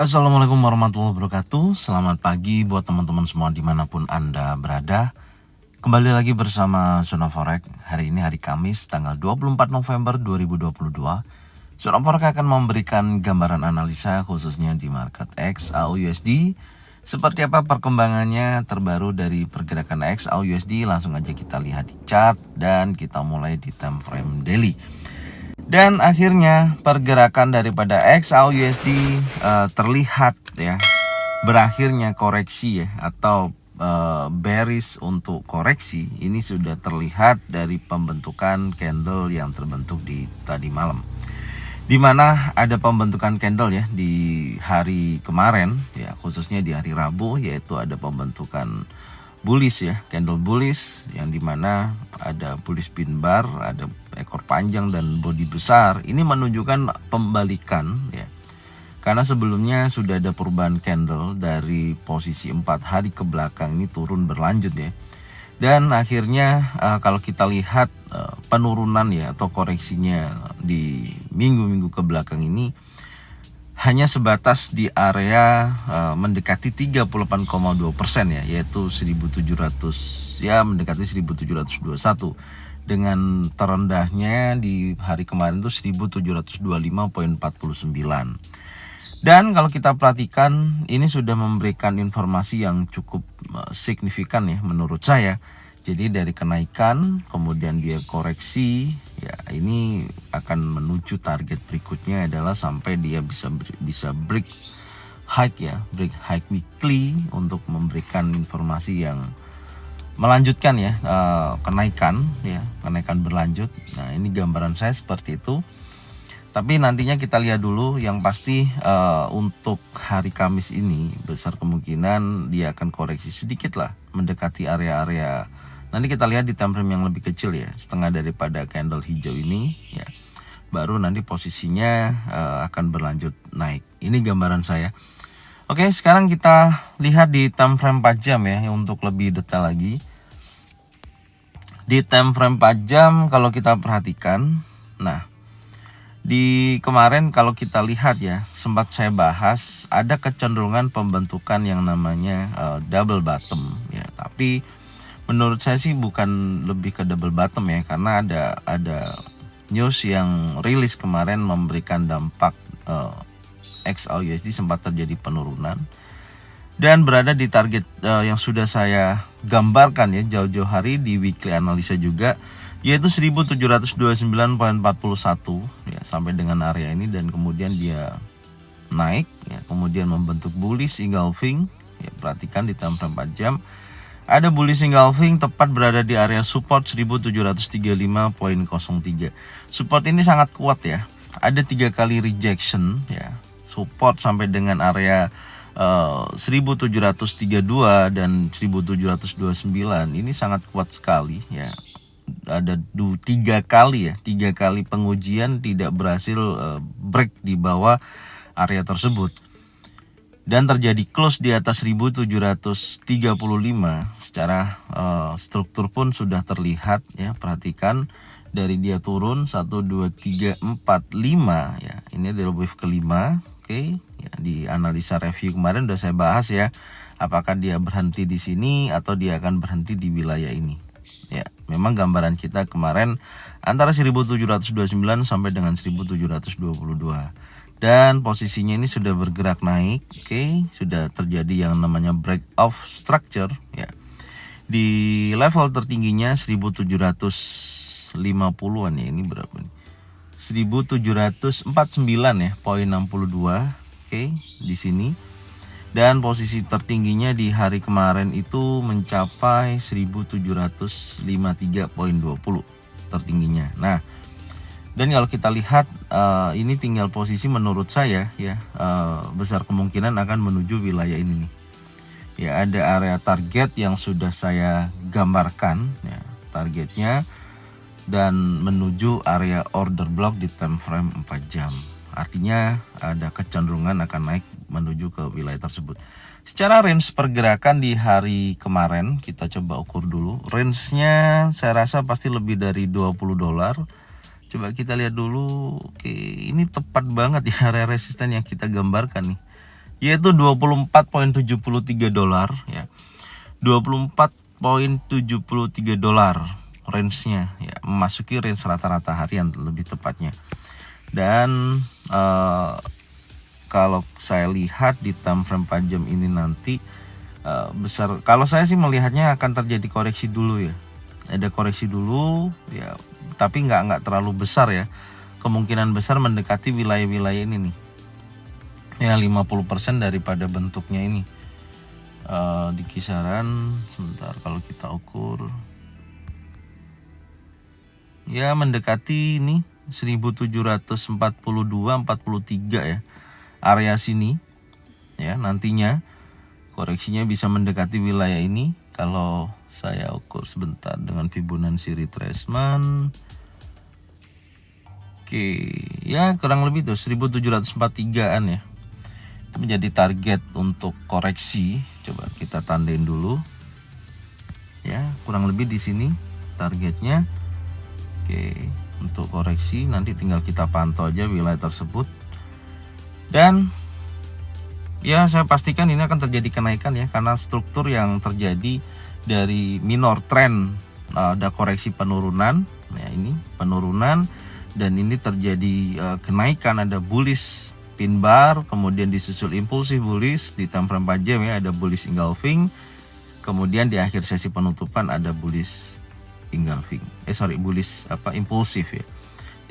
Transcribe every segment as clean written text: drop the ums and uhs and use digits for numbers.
Assalamualaikum warahmatullahi wabarakatuh. Selamat pagi buat teman-teman semua dimanapun Anda berada. Kembali lagi bersama Zona Forex. Hari ini hari Kamis tanggal 24 November 2022. Zona Forex akan memberikan gambaran analisa khususnya di market XAUUSD. Seperti apa perkembangannya terbaru dari pergerakan XAUUSD, langsung aja kita lihat di chart dan kita mulai di time frame daily. Dan akhirnya pergerakan daripada XAUUSD terlihat ya berakhirnya koreksi ya atau bearish untuk koreksi ini sudah terlihat dari pembentukan candle yang terbentuk di tadi malam, dimana ada pembentukan candle ya di hari kemarin ya, khususnya di hari Rabu, yaitu ada pembentukan bullish ya, candle bullish yang dimana ada bullish pin bar, ada ekor panjang dan body besar. Ini menunjukkan pembalikan ya, karena sebelumnya sudah ada perubahan candle dari posisi 4 hari ke belakang ini turun berlanjut ya. Dan akhirnya kalau kita lihat penurunan ya atau koreksinya di minggu-minggu ke belakang ini hanya sebatas di area mendekati 38,2% ya, yaitu 1700 ya, mendekati 1721, dengan terendahnya di hari kemarin itu 1725,49. Dan kalau kita perhatikan ini sudah memberikan informasi yang cukup signifikan ya menurut saya. Jadi dari kenaikan kemudian dia koreksi ya, ini akan menuju target berikutnya adalah sampai dia bisa break high ya, break high weekly untuk memberikan informasi yang melanjutkan ya kenaikan berlanjut. Nah, ini gambaran saya seperti itu. Tapi nantinya kita lihat dulu, yang pasti untuk hari Kamis ini besar kemungkinan dia akan koreksi sedikit lah mendekati area-area. Nanti kita lihat di time frame yang lebih kecil ya, setengah daripada candle hijau ini ya, baru nanti posisinya akan berlanjut naik. Ini gambaran saya. Oke, sekarang kita lihat di time frame 4 jam ya untuk lebih detail lagi. Di time frame 4 jam kalau kita perhatikan, nah di kemarin kalau kita lihat ya, sempat saya bahas ada kecenderungan pembentukan yang namanya double bottom ya, tapi menurut saya sih bukan lebih ke double bottom ya, karena ada news yang rilis kemarin memberikan dampak XAUUSD sempat terjadi penurunan dan berada di target yang sudah saya gambarkan ya jauh-jauh hari di weekly analisa juga, yaitu 1729,41 ya, sampai dengan area ini, dan kemudian dia naik ya, kemudian membentuk bullish engulfing ya. Perhatikan di time frame 4 jam ada bullish engulfing tepat berada di area support 1735,03. Support ini sangat kuat ya, ada 3 kali rejection ya, support sampai dengan area 1732 dan 1729 ini sangat kuat sekali ya. Ada 3 kali ya, 3 kali pengujian tidak berhasil break di bawah area tersebut, dan terjadi close di atas 1735. Secara struktur pun sudah terlihat ya. Perhatikan dari dia turun 1 2 3 4 5 ya. Ini adalah wave kelima. Oke ya, di analisa review kemarin udah saya bahas ya, apakah dia berhenti di sini atau dia akan berhenti di wilayah ini ya. Memang gambaran kita kemarin antara 1729 sampai dengan 1722. Dan posisinya ini sudah bergerak naik, oke, sudah terjadi yang namanya break of structure ya. Di level tertingginya 1750-an ya, ini berapa nih? 1749 ya, poin 62, oke, di sini. Dan posisi tertingginya di hari kemarin itu mencapai 1753,20 tertingginya. Nah, dan kalau kita lihat ini tinggal posisi menurut saya ya, besar kemungkinan akan menuju wilayah ini nih. Ya, ada area target yang sudah saya gambarkan ya, targetnya, dan menuju area order block di time frame 4 jam. Artinya ada kecenderungan akan naik menuju ke wilayah tersebut. Secara range pergerakan di hari kemarin kita coba ukur dulu. Range-nya saya rasa pasti lebih dari $20. Coba kita lihat dulu. Oke, ini tepat banget di area resisten yang kita gambarkan nih. yaitu 24,73 dolar ya. 24,73 dolar range-nya ya, memasuki range rata-rata harian lebih tepatnya. Dan kalau saya lihat di time frame 4 jam ini nanti besar, kalau saya sih melihatnya akan terjadi koreksi dulu ya. Ada koreksi dulu ya, tapi nggak terlalu besar ya. Kemungkinan besar mendekati wilayah-wilayah ini nih. Ya 50% daripada bentuknya ini. Di kisaran, sebentar kalau kita ukur ya mendekati ini 1742-43 ya, area sini ya. Nantinya koreksinya bisa mendekati wilayah ini kalau saya ukur sebentar dengan Fibonacci retracement. Oke ya, kurang lebih tuh 1743an ya, itu menjadi target untuk koreksi. Coba kita tandain dulu ya, kurang lebih di sini targetnya. Oke, untuk koreksi nanti tinggal kita pantau aja wilayah tersebut. Dan ya saya pastikan ini akan terjadi kenaikan ya, karena struktur yang terjadi dari minor trend, ada koreksi penurunan ya, ini penurunan, dan ini terjadi kenaikan, ada bullish pin bar, kemudian disusul impulsif bullish di time frame 4 jam ya, ada bullish engulfing, kemudian di akhir sesi penutupan ada bullish engulfing, bullish impulsif ya.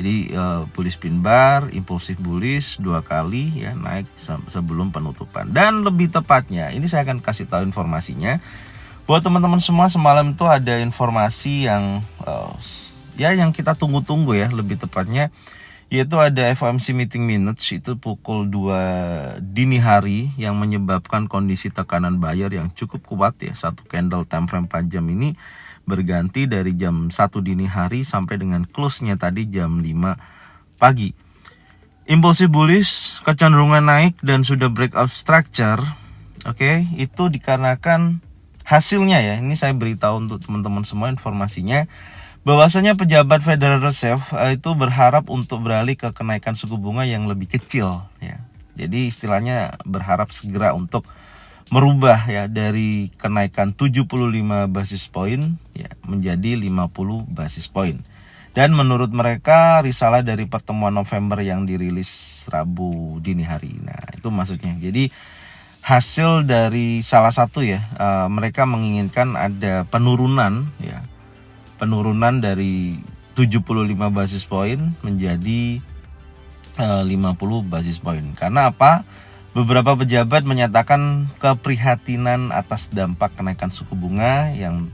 Jadi bullish pin bar, impulsif bullish 2 kali ya, naik sebelum penutupan. Dan lebih tepatnya ini saya akan kasih tahu informasinya buat teman-teman semua. Semalam itu ada informasi yang yang kita tunggu-tunggu ya, lebih tepatnya yaitu ada FOMC meeting minutes itu pukul 2 dini hari yang menyebabkan kondisi tekanan buyer yang cukup kuat ya. Satu candle time frame 4 jam ini berganti dari jam 1 dini hari sampai dengan close-nya tadi jam 5 pagi. Impulsif bullish, kecenderungan naik dan sudah breakout structure. Oke, itu dikarenakan hasilnya ya. Ini saya beritahu untuk teman-teman semua informasinya, bahwasanya pejabat Federal Reserve itu berharap untuk beralih ke kenaikan suku bunga yang lebih kecil ya. Jadi istilahnya berharap segera untuk merubah ya dari kenaikan 75 basis point ya menjadi 50 basis point. Dan menurut mereka risalah dari pertemuan November yang dirilis Rabu dini hari. Nah, itu maksudnya. Jadi hasil dari salah satu ya, mereka menginginkan ada penurunan ya. Penurunan dari 75 basis point menjadi 50 basis point. Karena apa? Beberapa pejabat menyatakan keprihatinan atas dampak kenaikan suku bunga yang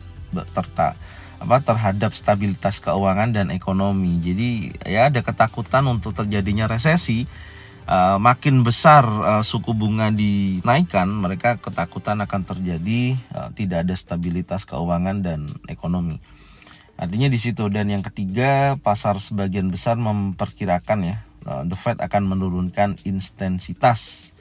terhadap stabilitas keuangan dan ekonomi. Jadi ya ada ketakutan untuk terjadinya resesi. Makin besar suku bunga dinaikkan, mereka ketakutan akan terjadi tidak ada stabilitas keuangan dan ekonomi. Artinya di situ. Dan yang ketiga, pasar sebagian besar memperkirakan ya, The Fed akan menurunkan intensitas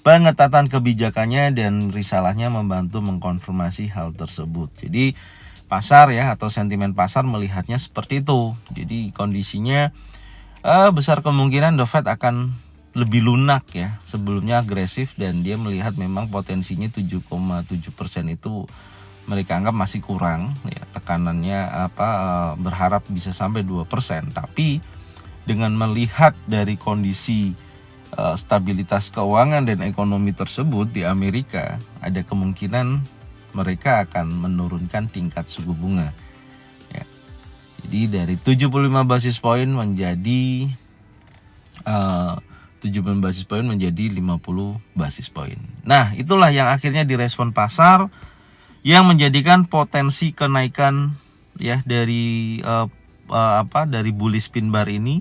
pengetatan kebijakannya, dan risalahnya membantu mengkonfirmasi hal tersebut. Jadi pasar ya, atau sentimen pasar melihatnya seperti itu. Jadi kondisinya besar kemungkinan The Fed akan lebih lunak ya. Sebelumnya agresif, dan dia melihat memang potensinya 7,7% itu mereka anggap masih kurang ya. Tekanannya berharap bisa sampai 2%. Tapi dengan melihat dari kondisi stabilitas keuangan dan ekonomi tersebut di Amerika, ada kemungkinan mereka akan menurunkan tingkat suku bunga ya. Jadi dari 75 basis point menjadi 75 basis point menjadi 50 basis point. Nah, itulah yang akhirnya direspon pasar, yang menjadikan potensi kenaikan ya dari dari bullish pin bar ini,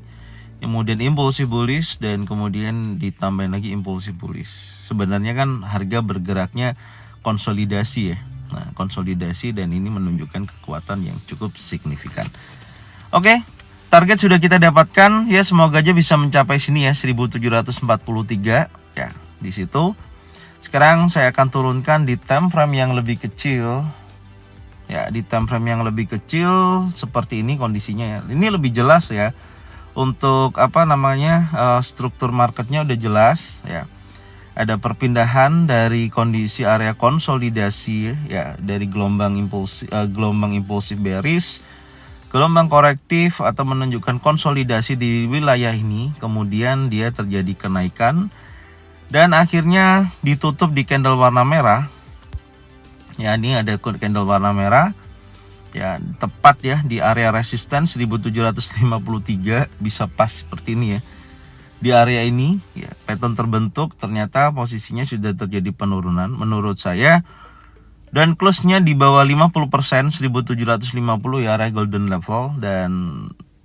kemudian impulsif bullish, dan kemudian ditambahin lagi impulsif bullish. Sebenarnya kan harga bergeraknya konsolidasi ya. Nah, konsolidasi, dan ini menunjukkan kekuatan yang cukup signifikan. Oke, target sudah kita dapatkan ya, semoga aja bisa mencapai sini ya, 1743 ya, di situ. Sekarang saya akan turunkan di time frame yang lebih kecil. Ya, di time frame yang lebih kecil seperti ini kondisinya ya. Ini lebih jelas ya. Untuk struktur marketnya udah jelas ya. ada perpindahan dari kondisi area konsolidasi ya, dari gelombang impulsif bearish, gelombang korektif atau menunjukkan konsolidasi di wilayah ini, kemudian dia terjadi kenaikan dan akhirnya ditutup di candle warna merah. Ya, ini ada candle warna merah ya, tepat ya di area resisten 1753, bisa pas seperti ini ya. Di area ini ya, pattern terbentuk, ternyata posisinya sudah terjadi penurunan menurut saya, dan close-nya di bawah 50%, 1750 ya, area golden level. Dan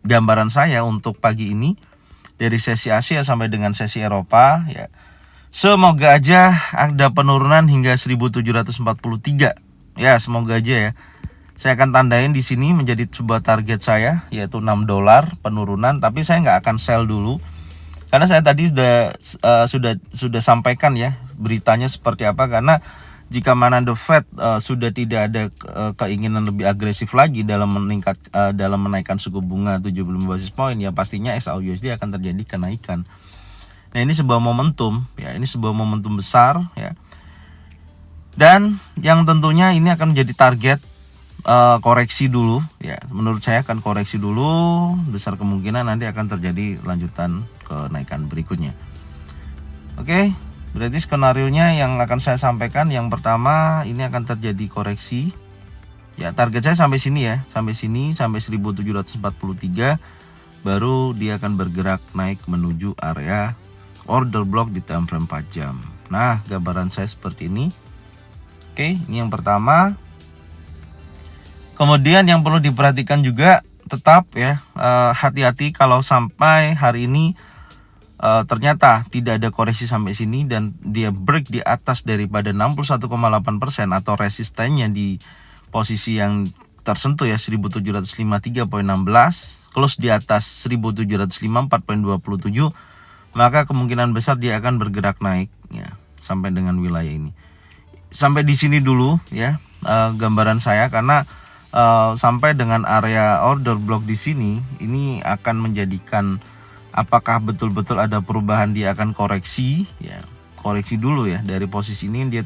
gambaran saya untuk pagi ini dari sesi Asia sampai dengan sesi Eropa ya, semoga aja ada penurunan hingga 1743 ya, semoga aja ya. Saya akan tandain di sini menjadi sebuah target saya, yaitu $6 penurunan, tapi saya nggak akan sell dulu. Karena saya tadi sudah sampaikan ya beritanya seperti apa, karena jika mana the Fed sudah tidak ada keinginan lebih agresif lagi dalam menaikkan suku bunga 75 basis point, ya pastinya SAUUSD akan terjadi kenaikan. Nah, ini sebuah momentum ya, ini sebuah momentum besar ya. Dan yang tentunya ini akan menjadi target koreksi dulu ya, menurut saya akan koreksi dulu, besar kemungkinan nanti akan terjadi lanjutan kenaikan berikutnya. Oke, berarti skenarionya yang akan saya sampaikan, yang pertama ini akan terjadi koreksi ya, target saya sampai sini ya, sampai 1743, baru dia akan bergerak naik menuju area order block di time frame 4 jam. Nah, gambaran saya seperti ini. Oke, ini yang pertama. Kemudian yang perlu diperhatikan juga, tetap ya, hati-hati kalau sampai hari ini ternyata tidak ada koreksi sampai sini dan dia break di atas daripada 61,8% atau resistennya di posisi yang tersentuh ya, 1753,16, close di atas 1754,27, maka kemungkinan besar dia akan bergerak naik ya sampai dengan wilayah ini. Sampai di sini dulu ya gambaran saya, karena sampai dengan area order block di sini, ini akan menjadikan apakah betul-betul ada perubahan, dia akan koreksi ya, koreksi dulu ya dari posisi ini, dia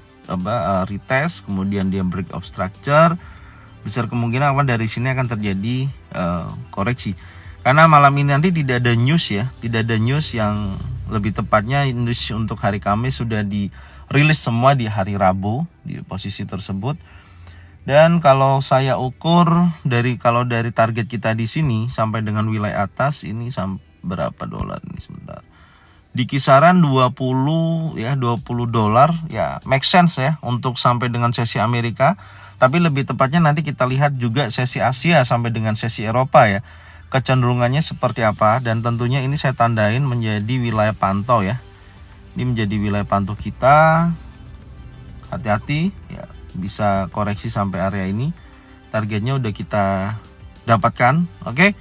retest, kemudian dia break of structure, besar kemungkinan dari sini akan terjadi koreksi. Karena malam ini nanti tidak ada news ya, tidak ada news, yang lebih tepatnya news untuk hari Kamis sudah dirilis semua di hari Rabu di posisi tersebut. Dan kalau saya ukur dari target kita di sini sampai dengan wilayah atas ini sampai berapa dolar ini sebentar. Di kisaran 20 ya, $20 ya, make sense ya untuk sampai dengan sesi Amerika. Tapi lebih tepatnya nanti kita lihat juga sesi Asia sampai dengan sesi Eropa ya, kecenderungannya seperti apa. Dan tentunya ini saya tandain menjadi wilayah pantau ya. Ini menjadi wilayah pantau kita. Hati-hati ya, bisa koreksi sampai area ini. Targetnya udah kita dapatkan. Oke.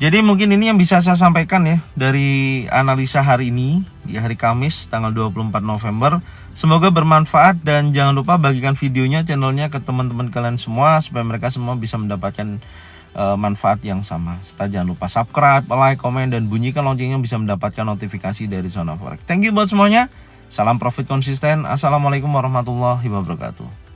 Jadi mungkin ini yang bisa saya sampaikan ya dari analisa hari ini di hari Kamis tanggal 24 November. Semoga bermanfaat dan jangan lupa bagikan videonya, channelnya ke teman-teman kalian semua supaya mereka semua bisa mendapatkan manfaat yang sama. Serta jangan lupa subscribe, like, komen, dan bunyikan loncengnya bisa mendapatkan notifikasi dari Zona Forex. Thank you buat semuanya. Salam profit konsisten. Assalamualaikum warahmatullahi wabarakatuh.